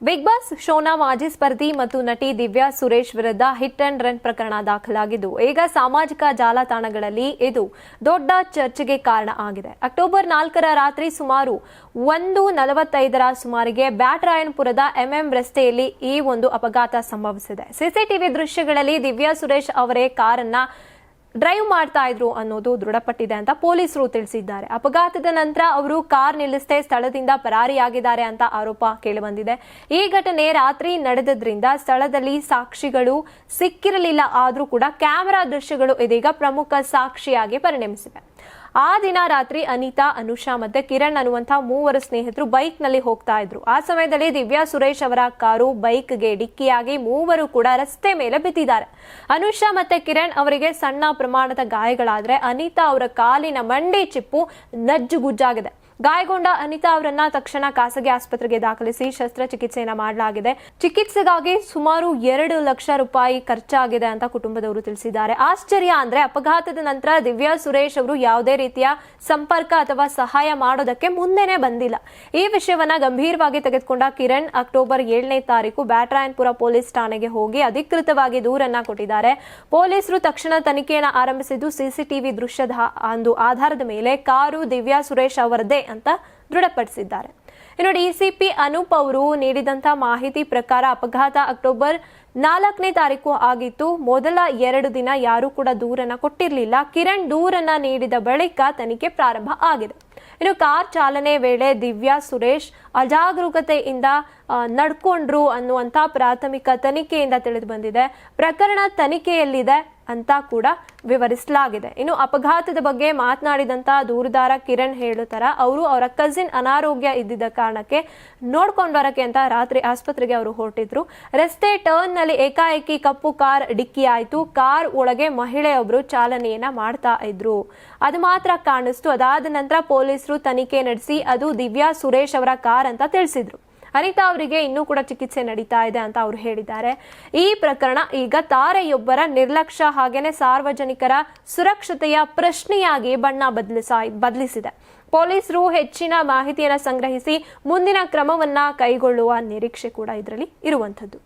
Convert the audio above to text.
Big boss ಶೋನ ಮಾಜಿ ಸ್ಪರ್ಧಿ ಮತ್ತು ನಟಿ ದಿವ್ಯಾ ಸುರೇಶ್ ವಿರುದ್ಧ ಹಿಟ್ ಅಂಡ್ ರನ್ ಪ್ರಕರಣ ದಾಖಲಾಗಿದ್ದು ಈಗ ಸಾಮಾಜಿಕ ಜಾಲತಾಣಗಳಲ್ಲಿ ಇದು ದೊಡ್ಡ ಚರ್ಚೆಗೆ ಕಾರಣ ಆಗಿದೆ. ಅಕ್ಟೋಬರ್ 4ರ ರಾತ್ರಿ ಸುಮಾರು 1:45ರ ಸುಮಾರಿಗೆ ಬ್ಯಾಟರಾಯನಪುರದ ಎಂಎಂ ರಸ್ತೆಯಲ್ಲಿ ಈ ಒಂದು ಅಪಘಾತ ಸಂಭವಿಸಿದೆ. ಸಿಸಿಟಿವಿ ದೃಶ್ಯಗಳಲ್ಲಿ ದಿವ್ಯಾ ಸುರೇಶ್ ಅವರೇ ಕಾರನ್ನ ಡ್ರೈವ್ ಮಾಡ್ತಾ ಇದ್ರು ಅನ್ನೋದು ದೃಢಪಟ್ಟಿದೆ ಅಂತ ಪೊಲೀಸರು ತಿಳಿಸಿದ್ದಾರೆ. ಅಪಘಾತದ ನಂತರ ಅವರು ಕಾರ್ ನಿಲ್ಲಿಸದೆ ಸ್ಥಳದಿಂದ ಪರಾರಿಯಾಗಿದ್ದಾರೆ ಅಂತ ಆರೋಪ ಕೇಳಿಬಂದಿದೆ. ಈ ಘಟನೆ ರಾತ್ರಿ ನಡೆದ್ರಿಂದ ಸ್ಥಳದಲ್ಲಿ ಸಾಕ್ಷಿಗಳು ಸಿಕ್ಕಿರಲಿಲ್ಲ. ಆದ್ರೂ ಕೂಡ ಕ್ಯಾಮೆರಾ ದೃಶ್ಯಗಳು ಇದೀಗ ಪ್ರಮುಖ ಸಾಕ್ಷಿಯಾಗಿ ಪರಿಣಮಿಸಿವೆ. ಆ ದಿನ ರಾತ್ರಿ ಅನಿತಾ, ಅನುಷಾ ಮತ್ತೆ ಕಿರಣ್ ಅನ್ನುವಂಥ ಮೂವರು ಸ್ನೇಹಿತರು ಬೈಕ್ ನಲ್ಲಿ ಹೋಗ್ತಾ ಇದ್ರು. ಆ ಸಮಯದಲ್ಲಿ ದಿವ್ಯಾ ಸುರೇಶ್ ಅವರ ಕಾರು ಬೈಕ್ಗೆ ಡಿಕ್ಕಿಯಾಗಿ ಮೂವರು ಕೂಡ ರಸ್ತೆ ಮೇಲೆ ಬಿದ್ದಿದ್ದಾರೆ. ಅನುಷಾ ಮತ್ತೆ ಕಿರಣ್ ಅವರಿಗೆ ಸಣ್ಣ ಪ್ರಮಾಣದ ಗಾಯಗಳಾದ್ರೆ ಅನಿತಾ ಅವರ ಕಾಲಿನ ಮಂಡಿ ಚಿಪ್ಪು ನಜ್ಜುಗುಜ್ಜಾಗಿದೆ. ಗಾಯಗೊಂಡ ಅನಿತಾ ಅವರನ್ನ ತಕ್ಷಣ ಖಾಸಗಿ ಆಸ್ಪತ್ರೆಗೆ ದಾಖಲಿಸಿ ಶಸ್ತ್ರಚಿಕಿತ್ಸೆಯನ್ನ ಮಾಡಲಾಗಿದೆ. ಚಿಕಿತ್ಸೆಗಾಗಿ ಸುಮಾರು 2 ಲಕ್ಷ ರೂಪಾಯಿ ಖರ್ಚಾಗಿದೆ ಅಂತ ಕುಟುಂಬದವರು ತಿಳಿಸಿದ್ದಾರೆ. ಆಶ್ಚರ್ಯ ಅಂದ್ರೆ ಅಪಘಾತದ ನಂತರ ದಿವ್ಯಾ ಸುರೇಶ್ ಅವರು ಯಾವುದೇ ರೀತಿಯ ಸಂಪರ್ಕ ಅಥವಾ ಸಹಾಯ ಮಾಡೋದಕ್ಕೆ ಮುಂದೆನೆ ಬಂದಿಲ್ಲ. ಈ ವಿಷಯವನ್ನ ಗಂಭೀರವಾಗಿ ತೆಗೆದುಕೊಂಡ ಕಿರಣ್ ಅಕ್ಟೋಬರ್ 7ನೇ ತಾರೀಕು ಬ್ಯಾಟರಾಯನಪುರ ಪೊಲೀಸ್ ಠಾಣೆಗೆ ಹೋಗಿ ಅಧಿಕೃತವಾಗಿ ದೂರನ್ನ ಕೊಟ್ಟಿದ್ದಾರೆ. ಪೊಲೀಸರು ತಕ್ಷಣ ತನಿಖೆಯನ್ನು ಆರಂಭಿಸಿದ್ದು ಸಿಸಿಟಿವಿ ದೃಶ್ಯದ ಆಧಾರದ ಮೇಲೆ ಕಾರು ದಿವ್ಯಾ ಸುರೇಶ್ ಅವರದೇ ಅಂತ ದೃಢಪಡಿಸಿದ್ದಾರೆ. ಇನ್ನು ಡಿಸಿಪಿ ಅನೂಪ್ ಅವರು ನೀಡಿದಂತ ಮಾಹಿತಿ ಪ್ರಕಾರ ಅಪಘಾತ ಅಕ್ಟೋಬರ್ 4ನೇ ತಾರೀಕು ಆಗಿತ್ತು. ಮೊದಲ 2 ದಿನ ಯಾರು ಕೂಡ ದೂರನ್ನ ಕೊಟ್ಟಿರಲಿಲ್ಲ. ಕಿರಣ್ ದೂರನ್ನ ನೀಡಿದ ಬಳಿಕ ತನಿಖೆ ಪ್ರಾರಂಭ ಆಗಿದೆ. ಇನ್ನು ಕಾರ್ ಚಾಲನೆ ವೇಳೆ ದಿವ್ಯಾ ಸುರೇಶ್ ಅಜಾಗರೂಕತೆಯಿಂದ ನಡ್ಕೊಂಡ್ರು ಅನ್ನುವಂಥ ಪ್ರಾಥಮಿಕ ತನಿಖೆಯಿಂದ ತಿಳಿದು ಬಂದಿದೆ. ಪ್ರಕರಣ ತನಿಖೆಯಲ್ಲಿದೆ ಅಂತ ಕೂಡ ವಿವರಿಸಲಾಗಿದೆ. ಇನ್ನು ಅಪಘಾತದ ಬಗ್ಗೆ ಮಾತನಾಡಿದಂತ ದೂರುದಾರ ಕಿರಣ್ ಹೇಳುತ್ತರ ಅವರು ಅವರ ಕಸಿನ್ ಅನಾರೋಗ್ಯ ಇದ್ದಿದ್ದ ಕಾರಣಕ್ಕೆ ನೋಡ್ಕೊಂಡು ಬರಕ್ಕೆ ಅಂತ ರಾತ್ರಿ ಆಸ್ಪತ್ರೆಗೆ ಅವರು ಹೊರಟಿದ್ರು. ರಸ್ತೆ ಟರ್ನ್ ನಲ್ಲಿ ಏಕಾಏಕಿ ಕಪ್ಪು ಕಾರ್ ಡಿಕ್ಕಿ ಆಯ್ತು. ಕಾರ್ ಒಳಗೆ ಮಹಿಳೆಯೊಬ್ಬರು ಚಾಲನೆಯನ್ನ ಮಾಡ್ತಾ ಇದ್ರು. ಅದು ಮಾತ್ರ ಕಾಣಿಸ್ತು. ಅದಾದ ನಂತರ ಪೊಲೀಸರು ತನಿಖೆ ನಡೆಸಿ ಅದು ದಿವ್ಯಾ ಸುರೇಶ್ ಅವರ ಕಾರ್ ಅಂತ ತಿಳಿಸಿದ್ರು. ಅನಿತಾ ಅವರಿಗೆ ಇನ್ನೂ ಕೂಡ ಚಿಕಿತ್ಸೆ ನಡೀತಾ ಇದೆ ಅಂತ ಅವರು ಹೇಳಿದ್ದಾರೆ. ಈ ಪ್ರಕರಣ ಈಗ ತಾರೆಯೊಬ್ಬರ ನಿರ್ಲಕ್ಷ್ಯ ಹಾಗೇನೆ ಸಾರ್ವಜನಿಕರ ಸುರಕ್ಷತೆಯ ಪ್ರಶ್ನೆಯಾಗಿ ಬಣ್ಣ ಬದಲಿಸಿದೆ. ಪೊಲೀಸರು ಹೆಚ್ಚಿನ ಮಾಹಿತಿಯನ್ನು ಸಂಗ್ರಹಿಸಿ ಮುಂದಿನ ಕ್ರಮವನ್ನ ಕೈಗೊಳ್ಳುವ ನಿರೀಕ್ಷೆ ಕೂಡ ಇದರಲ್ಲಿ ಇರುವಂತದ್ದು.